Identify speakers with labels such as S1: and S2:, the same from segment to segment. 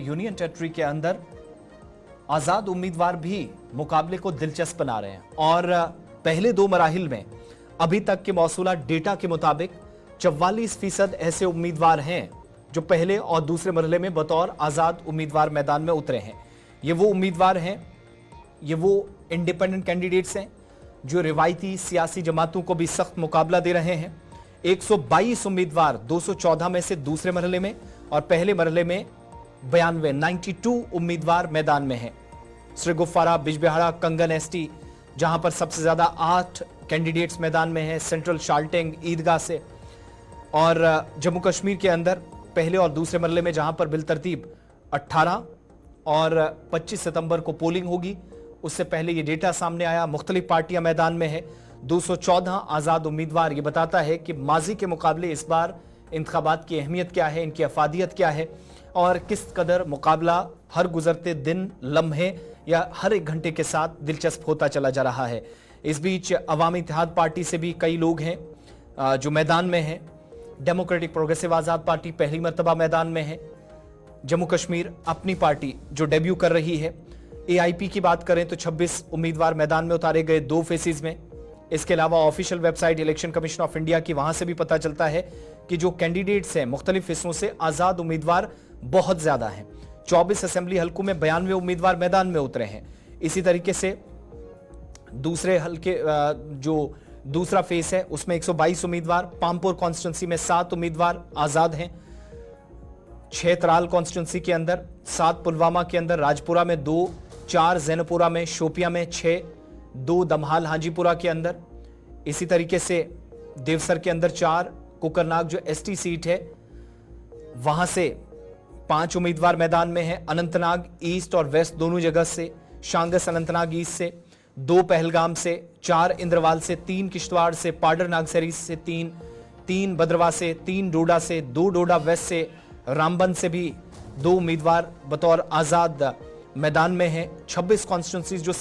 S1: Union territory के अंदर आजाद उम्मीदवार भी मुकाबले को दिलचस्प बना रहे हैं और पहले दो मराहिल में अभी तक के मौसूला डेटा के मुताबिक 44% ऐसे उम्मीदवार हैं जो पहले और दूसरे मरहले में बतौर आजाद उम्मीदवार मैदान में उतरे हैं। ये वो उम्मीदवार हैं, ये वो इंडिपेंडेंट कैंडिडेट्स हैं जो रिवायती सियासी जमातों को भी सख्त मुकाबला दे रहे हैं। 122 उम्मीदवार 214 में से दूसरे मरहले में और पहले मरहले में 92 उम्मीदवार मैदान में हैं। श्रीगुफारा, बिजबिहाड़ा, कंगन एसटी, जहां पर सबसे ज्यादा 8 कैंडिडेट्स मैदान में हैं, सेंट्रल शाल्टिंग, ईदगाह से, और जम्मू कश्मीर के अंदर पहले और दूसरे मरहले में जहां पर बिलतरतीब 18 और 25 सितंबर को पोलिंग होगी। उससे पहले ये डेटा सामने आया, मुख्तलिफ पार्टियां मैदान में है, 214 आजाद उम्मीदवार। ये बताता है कि माजी के मुकाबले इस बार इंतखाबात की अहमियत क्या है, इनकी अफादियत क्या है और किस कदर मुकाबला हर गुजरते दिन, लम्हे या हर एक घंटे के साथ दिलचस्प होता चला जा रहा है। इस बीच अवामी इत्तेहाद पार्टी से भी कई लोग हैं जो मैदान में हैं। डेमोक्रेटिक प्रोग्रेसिव आजाद पार्टी पहली मर्तबा मैदान में है। जम्मू कश्मीर अपनी पार्टी जो डेब्यू कर रही है। एआईपी की बात करें तो 26 उम्मीदवार मैदान में उतारे गए 2 फेसेस में। इसके अलावा official website election commission of India की, वहां से भी पता चलता है कि जो कैंडिडेट्स हैं मुख्तलिफ हिस्सों से, आजाद उम्मीदवार बहुत ज्यादा हैं। 24 असेंबली हलकों में 92 उम्मीदवार मैदान में उतरे हैं। इसी तरीके से दूसरे हलके जो दूसरा फेस है उसमें 122 उम्मीदवार, पामपुर कॉन्स्टिट्यूंसी में 7 उम्मीदवार आजाद हैं, 6 त्राल कॉन्स्टिट्यूंसी के अंदर, 7 पुलवामा के अंदर, राजपुरा में 2, 4 जैनपुरा में, शोपिया में 6, 2 दमहाल हाजीपुरा के अंदर, इसी तरीके से देवसर के अंदर 4, कुकरनाग जो एसटी सीट है वहां से 5 उम्मीदवार मैदान में हैं। अनंतनाग ईस्ट और वेस्ट दोनों जगह से, शांगस अनंतनाग ईस्ट से 2, पहलगाम से 4, इंद्रवाल से 3, किश्तवाड़ से, पाडर नागसरी से 3 बद्रवा से 3, डोडा से 2, डोडा वेस्ट से, रामबन से भी 2 उम्मीदवार बतौर आजाद मैदान में हैं। 26 कॉन्स्टिट्यूंसीज जो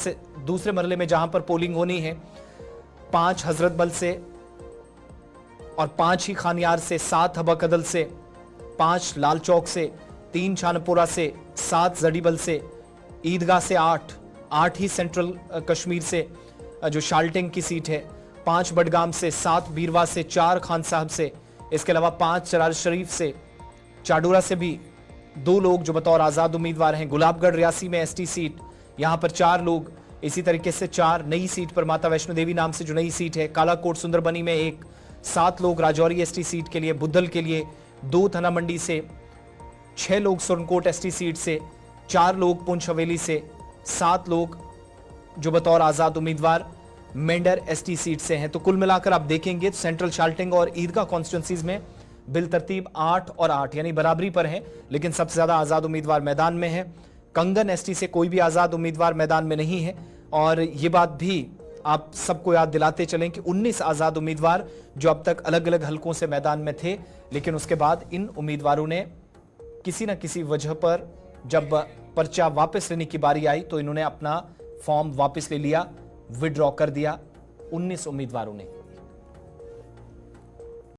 S1: दूसरे मरहले में जहां पर पोलिंग होनी है, 5 हजरत बल से और 5 ही खानियार से, 7 हबा कदल से, 5 लाल चौक से, 3 छानपुरा से, 7 जडीबल से, ईदगाह से 8 ही सेंट्रल कश्मीर से जो शाल्टिंग की सीट है, 5 बडगाम से, 7 बीरवा से, 4 खान साहब से, इसके अलावा 5 चरार शरीफ से, चाडोरा से भी 2 लोग जो बतौर आजाद उम्मीदवार हैं। गुलाबगढ़ रियासी में एसटी सीट, यहां पर 4 लोग। इसी तरीके से 4 नई सीट पर माता वैष्णो देवी नाम से जो नई सीट है, कालाकोट सुंदरबनी में 1, 7 लोग राजौरी एसटी सीट के लिए, बुद्धल के लिए 2 थना मंडी से, 6 लोग सुरनकोट एसटी सीट से, 4 लोग पुंछ हवेली से, 7 लोग जो बतौर आजाद उम्मीदवार मेंढर एसटी सीट से हैं। तो कुल मिलाकर आप देखेंगे सेंट्रल शाल्टिंग और ईदगाह कॉन्स्टिट्यूंसीज में बिलतरतीब 8 और 8 यानी बराबरी पर हैं, लेकिन सबसे ज्यादा आजाद उम्मीदवार मैदान में हैं। कंगन एसटी से कोई भी आजाद उम्मीदवार मैदान में नहीं है। और ये बात भी आप सबको याद दिलाते चलें कि 19 आजाद उम्मीदवार जो अब तक अलग अलग हलकों से मैदान में थे, लेकिन उसके बाद इन उम्मीदवारों ने किसी न किसी वजह पर जब पर्चा वापस लेने की बारी आई तो इन्होंने अपना फॉर्म वापस ले लिया, विड्रॉ कर दिया 19 उम्मीदवारों ने।